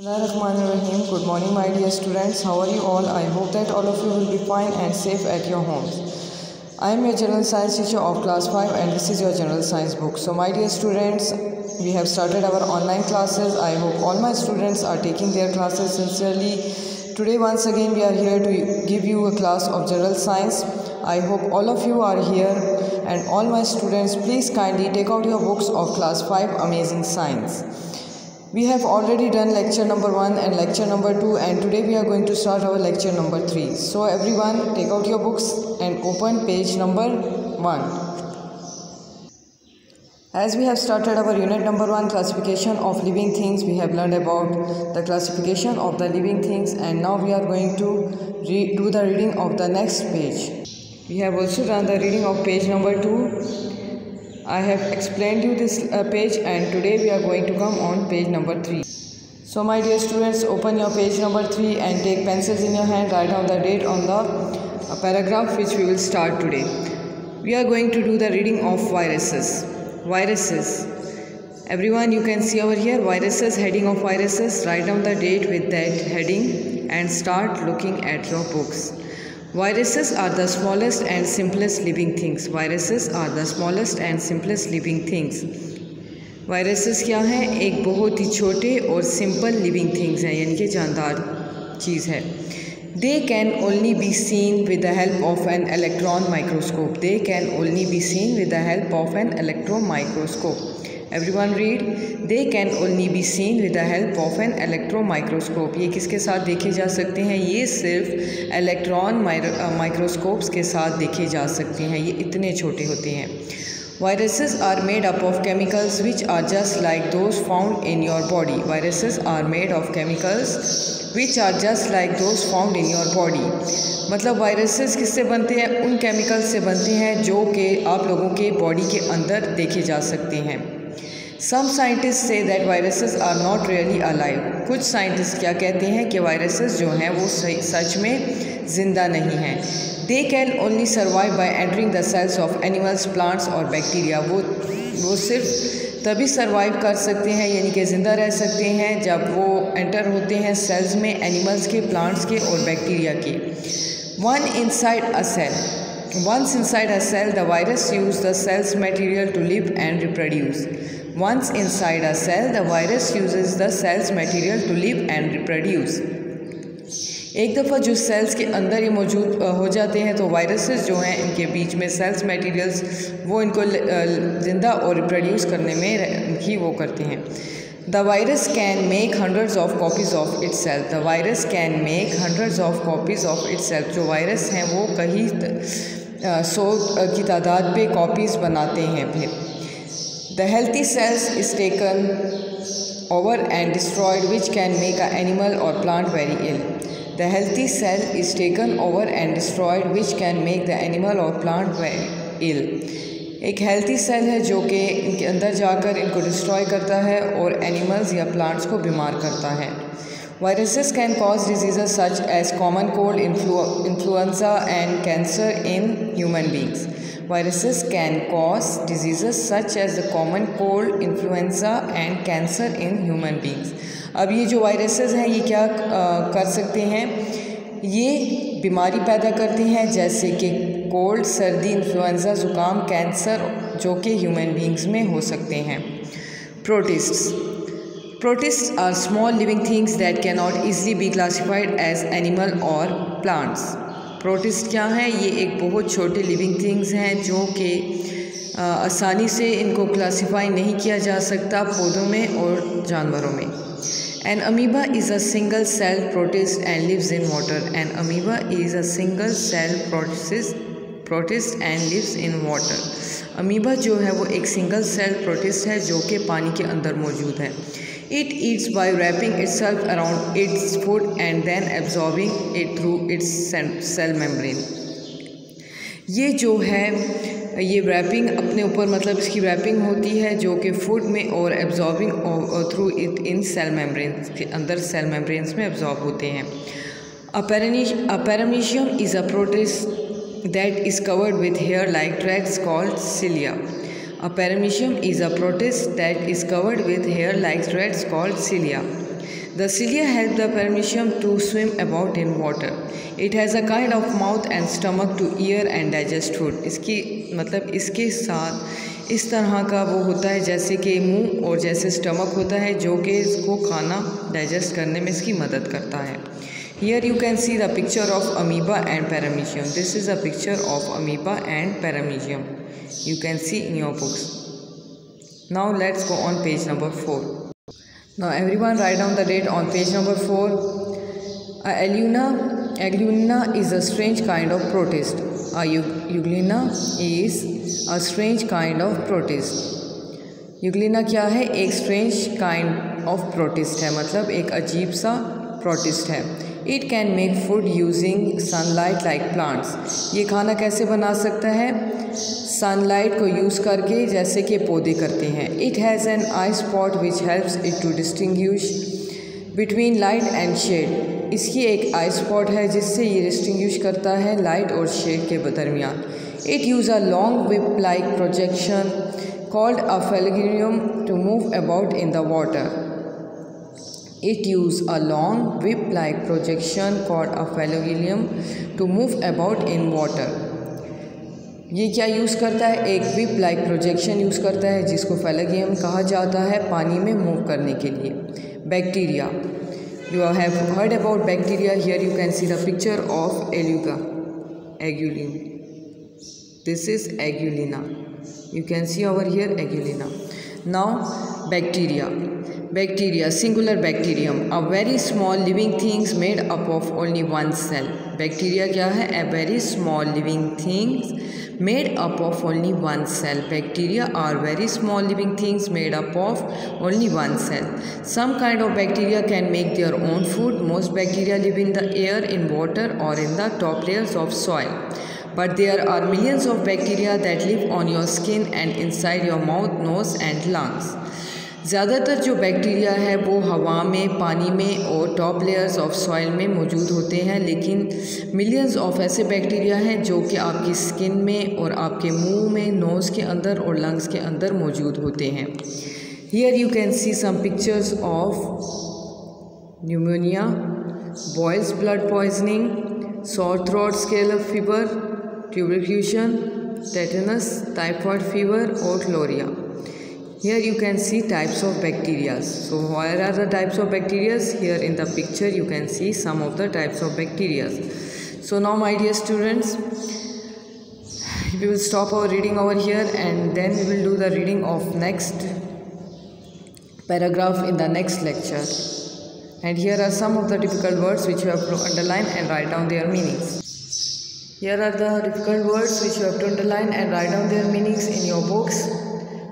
Bismillahirrahmanirrahim. Good morning, my dear students. How are you all? I hope that all of you will be fine and safe at your homes. I am your general science teacher of class 5 and this is your general science book. So my dear students, we have started our online classes. I hope all my students are taking their classes sincerely. Today once again we are here to give you a class of general science. I hope all of you are here and all my students, please kindly take out your books of class 5 Amazing Science. We have already done lecture number 1 and lecture number 2 and today we are going to start our lecture number 3. So everyone take out your books and open page number 1. As we have started our unit number 1, classification of living things, we have learned about the classification of the living things and now we are going to do the reading of the next page. We have also done the reading of page number 2. I have explained you this page and today we are going to come on page number 3. So my dear students, open your page number 3 and take pencils in your hand, write down the date on the paragraph which we will start today. We are going to do the reading of viruses. Viruses. Everyone, you can see over here viruses, heading of viruses. Write down the date with that heading and start looking at your books. Viruses are the smallest and simplest living things. Viruses are the smallest and simplest living things. Viruses क्या हैं? एक बहुत ही छोटे और simple living things हैं, यानी कि जानदार चीज़ है. They can only be seen with the help of an electron microscope. They can only be seen with the help of an electron microscope. Everyone read. They can only be seen with the help of an electron microscope. ये किसके साथ देखे जा सकते हैं? ये सिर्फ electron microscopes के साथ देखे जा सकते हैं. ये इतने छोटे होते हैं. Viruses are made up of chemicals which are just like those found in your body. Viruses are made of chemicals which are just like those found in your body. मतलब वायरसेस किससे बनते हैं? उन केमिकल से बनते हैं जो कि आप लोगों के बॉडी के अंदर देखे जा सकते हैं. Some scientists say that viruses are not really alive. कुछ साइंटिस्ट क्या कहते हैं कि वायरसेस जो हैं वो सच में ज़िंदा नहीं हैं. They can only survive by entering the cells of animals, plants और बैक्टीरिया. वो सिर्फ तभी सर्वाइव कर सकते हैं, यानी कि ज़िंदा रह सकते हैं जब वो एंटर होते हैं सेल्स में एनिमल्स के, प्लांट्स के और बैक्टीरिया के. Once inside a cell, the virus uses the cell's material to live and reproduce. Once inside a cell, the virus uses the cell's material to live and reproduce. एक दफ़ा जो sales के अंदर ये मौजूद हो जाते हैं तो वायरसेस जो हैं इनके बीच में सेल्स मटेरियल्स वो इनको ज़िंदा और रिप्रोड्यूस करने में ही वो करते हैं. The virus can make hundreds of copies of itself. The virus can make hundreds of copies of itself. जो वायरस हैं वो कहीं 100 की तादाद पे कॉपीज़ बनाते हैं. फिर The healthy cells is taken over and destroyed, which can make an animal or plant very ill. The healthy cell is taken over and destroyed, which can make the animal or plant very ill. एक healthy cell है जो कि इनके अंदर जाकर इनको destroy करता है और एनिमल्स या प्लांट्स को बीमार करता है. Viruses can cause diseases such as common cold, influenza and cancer in human beings. Viruses can cause diseases such as the common cold, influenza and cancer in human beings. अब ये जो viruses हैं ये क्या कर सकते हैं? ये बीमारी पैदा करते हैं जैसे कि कोल्ड, सर्दी, इन्फ्लुएंजा, ज़ुकाम, कैंसर जो कि ह्यूमन बींग्स में हो सकते हैं. Protists are small living things that cannot easily be classified as animal or plants. Protist क्या हैं? ये एक बहुत छोटे लिविंग थिंग्स हैं जो कि आसानी से इनको क्लासीफाई नहीं किया जा सकता पौधों में और जानवरों में. An amoeba is a single cell protist and lives in water. An amoeba is a single cell protist and lives in water. Amoeba जो है वो एक सिंगल सेल प्रोटिस्ट है जो कि पानी के अंदर मौजूद है. It eats by wrapping itself around its food and then absorbing it through its cell membrane. ये जो है ये रैपिंग अपने ऊपर मतलब इसकी रैपिंग होती है जो कि फूड में और absorbing through it in cell membranes के अंदर सेल मेम्ब्रेन्स में एब्जॉर्ब होते हैं. Paramecium is a protist that is covered with hair like threads called cilia. A paramecium is a protist that is covered with hair-like threads called cilia. The cilia help the paramecium to swim about in water. It has a kind of mouth and stomach to ear and digest food. इसकी मतलब इसके साथ इस तरह का वो होता है जैसे कि मुंह और जैसे स्टमक होता है जो कि इसको खाना डाइजेस्ट करने में इसकी मदद करता है. Here you can see the picture of amoeba and paramecium. This is a picture of amoeba and paramecium. You can see in your books. Now let's go on page number 4. Now everyone write down the date on page number 4. Eglina is a strange kind of protist. Euglena is a strange kind of protist. Euglena क्या है? एक strange kind of protist है, मतलब एक अजीब सा protist है. It can make food using sunlight like plants. ये खाना कैसे बना सकता है? सनलाइट को यूज़ करके जैसे कि पौधे करते हैं. It has an eye spot which helps it to distinguish between light and shade. इसकी एक आई स्पॉट है जिससे ये डिस्टिंग्विश करता है लाइट और शेड के दरमियान. It use a long whip-like projection called a flagellum to move about in the water. It use a long whip-like projection called a flagellum to move about in water. ये क्या use करता है? एक whip like projection use करता है जिसको फ्लैगेलियम कहा जाता है पानी में मूव करने के लिए. Bacteria. You have heard about bacteria. Here you can see the picture of Agulina. This is Agulina. You can see over here Agulina. Now bacteria. Bacteria, singular bacterium, a very small living things made up of only one cell. Bacteria क्या है? A very small living things made up of only one cell. Bacteria are very small living things made up of only one cell. Some kind of bacteria can make their own food. Most bacteria live in the air, in water or in the top layers of soil. But there are millions of bacteria that live on your skin and inside your mouth, nose and lungs. ज़्यादातर जो bacteria है वो हवा में, पानी में और top layers of soil में मौजूद होते हैं, लेकिन मिलियंस ऑफ ऐसे बैक्टीरिया हैं जो कि आपकी स्किन में और आपके मुंह में, नोज़ के अंदर और लंग्स के अंदर मौजूद होते हैं. Here you can see some pictures of pneumonia, boils blood poisoning, sore throat, scarlet fever, tuberculosis, tetanus, typhoid fever और cholera. Here you can see types of bacteria. So where are the types of bacteria? Here in the picture you can see some of the types of bacteria. So now my dear students, we will stop our reading over here and then we will do the reading of next paragraph in the next lecture. And here are some of the difficult words which you have to underline and write down their meanings. Here are the difficult words which you have to underline and write down their meanings in your books.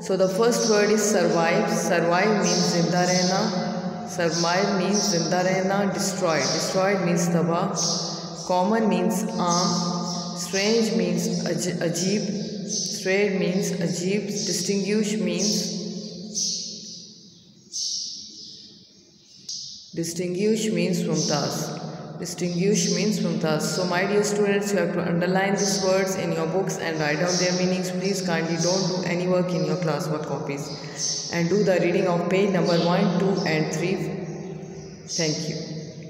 So the first word is survive. Survive means ज़िंदा रहना. Survive means ज़िंदा रहना. Destroyed. Destroyed means तबाह. Common means आम. Strange means अजीब. Strange means अजीब. Distinguish means Mumtaz. Distinguish means mumtaz. So my dear students, you have to underline these words in your books and write down their meanings. Please kindly don't do any work in your classwork copies and do the reading of page number 1, 2 and 3. Thank you.